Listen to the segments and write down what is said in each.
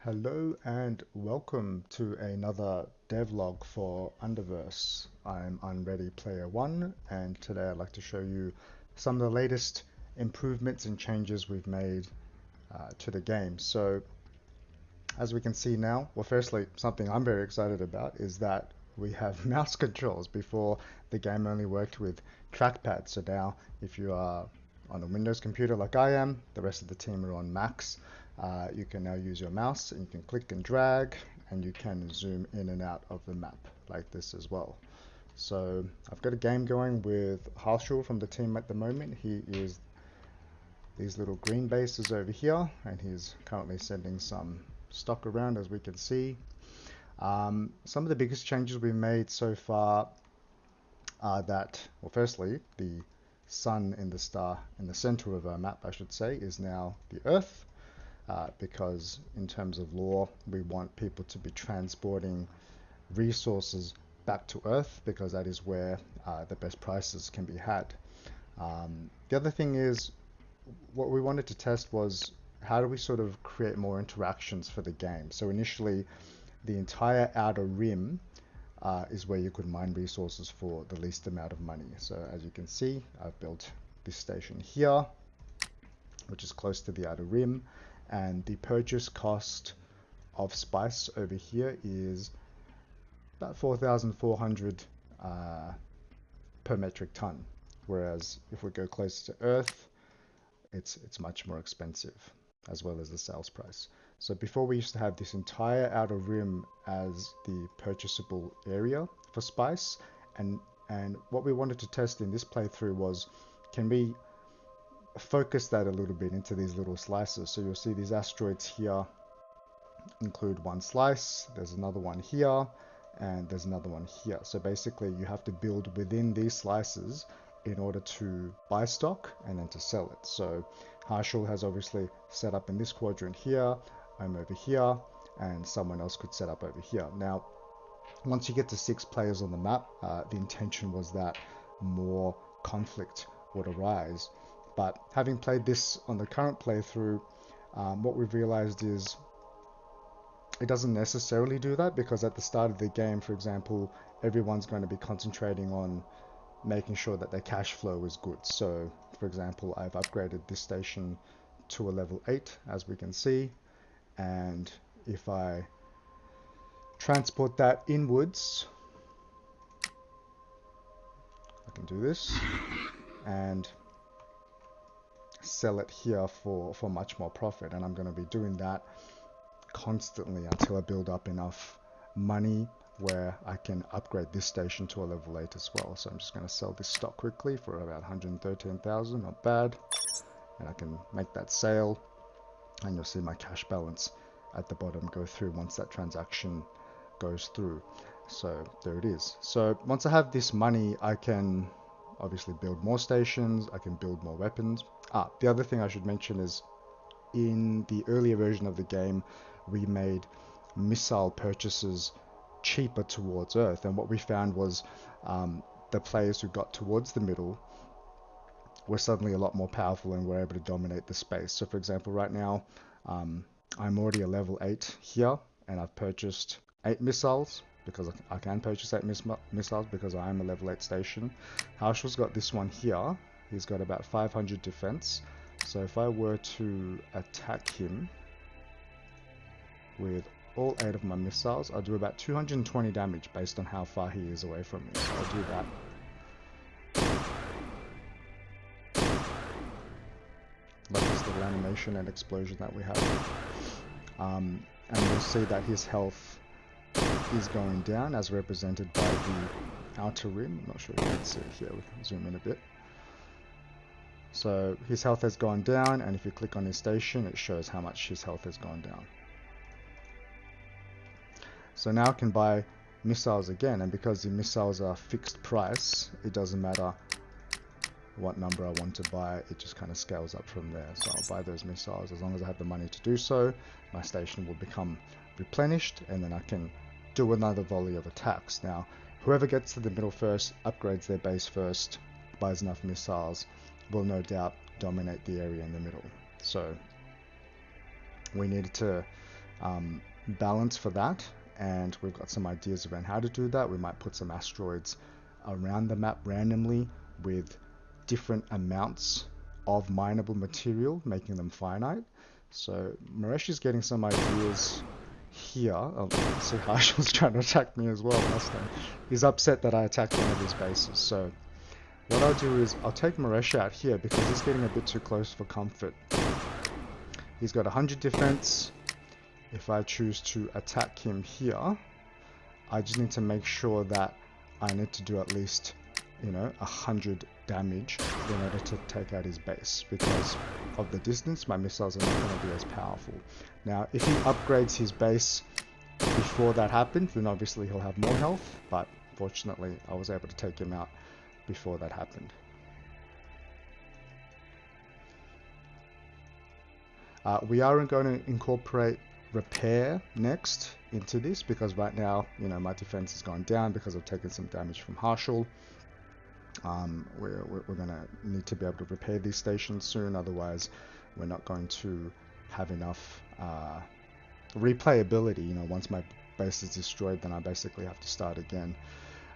Hello and welcome to another devlog for Underverse. I'm Unready Player 1 and today I'd like to show you some of the latest improvements and changes we've made to the game. So as we can see now, well firstly something I'm very excited about is that we have mouse controls. Before the game only worked with trackpad, so now if you are on a Windows computer like I am, the rest of the team are on Macs. You can now use your mouse and you can click and drag and you can zoom in and out of the map like this as well. So I've got a game going with Harshul from the team at the moment. He is these little green bases over here and he's currently sending some stock around, as we can see. Some of the biggest changes we've made so far are that, well, firstly, the sun in the star in the center of our map, I should say, is now the Earth. Because in terms of law, we want people to be transporting resources back to Earth because that is where the best prices can be had. The other thing is, what we wanted to test was how do we sort of create more interactions for the game. So initially, the entire outer rim is where you could mine resources for the least amount of money. So as you can see, I've built this station here, which is close to the outer rim, and the purchase cost of spice over here is about 4,400 per metric ton, whereas if we go closer to Earth, it's much more expensive, as well as the sales price. So before we used to have this entire outer rim as the purchasable area for spice, and what we wanted to test in this playthrough was, can we focus that a little bit into these little slices. So you'll see these asteroids here include one slice, there's another one here, and there's another one here. So basically you have to build within these slices in order to buy stock and then to sell it. So Harshul has obviously set up in this quadrant here, I'm over here, and someone else could set up over here. Now, once you get to 6 players on the map, the intention was that more conflict would arise. But having played this on the current playthrough, what we've realized is it doesn't necessarily do that, because at the start of the game, for example, everyone's going to be concentrating on making sure that their cash flow is good. So, for example, I've upgraded this station to a level 8, as we can see, and if I transport that inwards, I can do this and sell it here for much more profit, and I'm going to be doing that constantly until I build up enough money where I can upgrade this station to a level 8 as well. So I'm just going to sell this stock quickly for about 113,000, not bad, and I can make that sale, and you'll see my cash balance at the bottom go through once that transaction goes through. So there it is. So once I have this money, I can obviously build more stations, I can build more weapons. The other thing I should mention is, in the earlier version of the game, we made missile purchases cheaper towards Earth, and what we found was the players who got towards the middle were suddenly a lot more powerful and were able to dominate the space. So for example, right now I'm already a level 8 here, and I've purchased 8 missiles because I can purchase 8 missiles because I am a level 8 station. Harshul's got this one here. He's got about 500 defense. So if I were to attack him with all 8 of my missiles, I'll do about 220 damage based on how far he is away from me. So I'll do that. Like this little animation and explosion that we have. And you'll see that his health is going down as represented by the outer rim. I'm not sure if you can see it here, we can zoom in a bit. So his health has gone down, and if you click on his station, it shows how much his health has gone down. So now I can buy missiles again, and because the missiles are fixed price, it doesn't matter what number I want to buy, it just kind of scales up from there. So I'll buy those missiles as long as I have the money to do so. My station will become replenished, and then I can do another volley of attacks. Now, whoever gets to the middle first, upgrades their base first, buys enough missiles, will no doubt dominate the area in the middle. So we needed to balance for that, and we've got some ideas around how to do that. We might put some asteroids around the map randomly with different amounts of mineable material, making them finite. So Maresh is getting some ideas here. Oh, see, Harshal's trying to attack me as well last time. He's upset that I attacked one of his bases. So what I'll do is I'll take Maresh out here because he's getting a bit too close for comfort. He's got 100 defense. If I choose to attack him here, I just need to make sure that I need to do at least, 100 damage in order to take out his base, because of the distance my missiles are not going to be as powerful. Now if he upgrades his base before that happened, then obviously he'll have more health, but fortunately I was able to take him out before that happened. We are going to incorporate repair next into this, because right now, my defense has gone down because I've taken some damage from Harshal. We're going to need to be able to repair these stations soon, otherwise we're not going to have enough replayability. Once my base is destroyed, then I basically have to start again.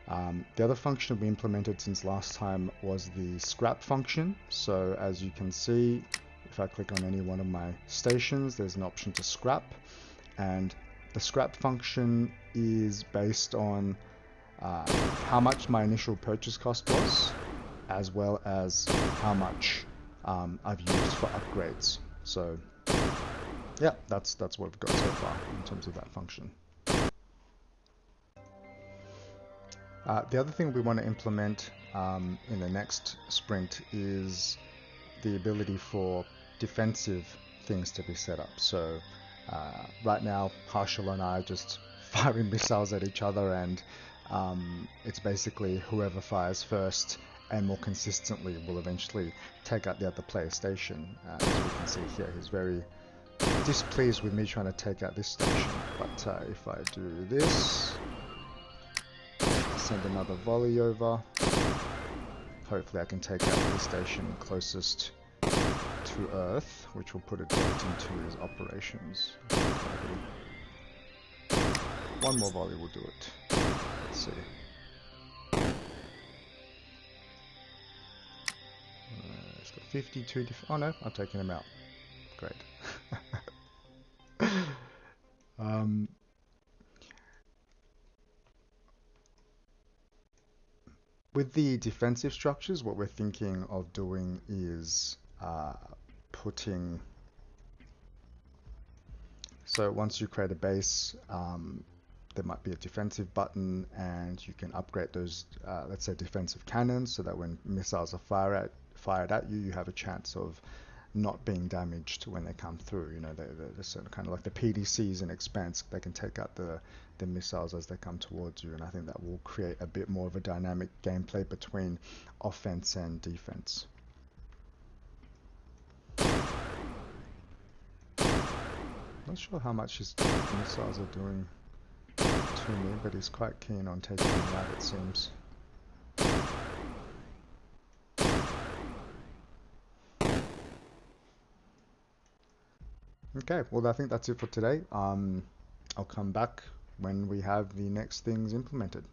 The other function we implemented since last time was the scrap function. So as you can see, if I click on any one of my stations, there's an option to scrap, and the scrap function is based on how much my initial purchase cost was, as well as how much I've used for upgrades. So yeah, that's what we've got so far in terms of that function. The other thing we want to implement in the next sprint is the ability for defensive things to be set up. So right now Harshal and I are just firing missiles at each other, and it's basically whoever fires first and more consistently will eventually take out the other player's station. As we can see here, he's very displeased with me trying to take out this station, but if I do this, send another volley over, hopefully I can take out the station closest to Earth, which will put a dent into his operations. One more volley will do it. Let's see. It's got 52 oh no, I'm taking him out. Great. With the defensive structures, what we're thinking of doing is putting... So once you create a base, there might be a defensive button, and you can upgrade those, let's say, defensive cannons, so that when missiles are fired at you, you have a chance of not being damaged when they come through. They're sort of kind of like the PDCs in Expanse. They can take out the missiles as they come towards you, and I think that will create a bit more of a dynamic gameplay between offense and defense. Not sure how much his missiles are doing to me, but he's quite keen on taking me out, it seems. Okay, well, I think that's it for today. I'll come back when we have the next things implemented.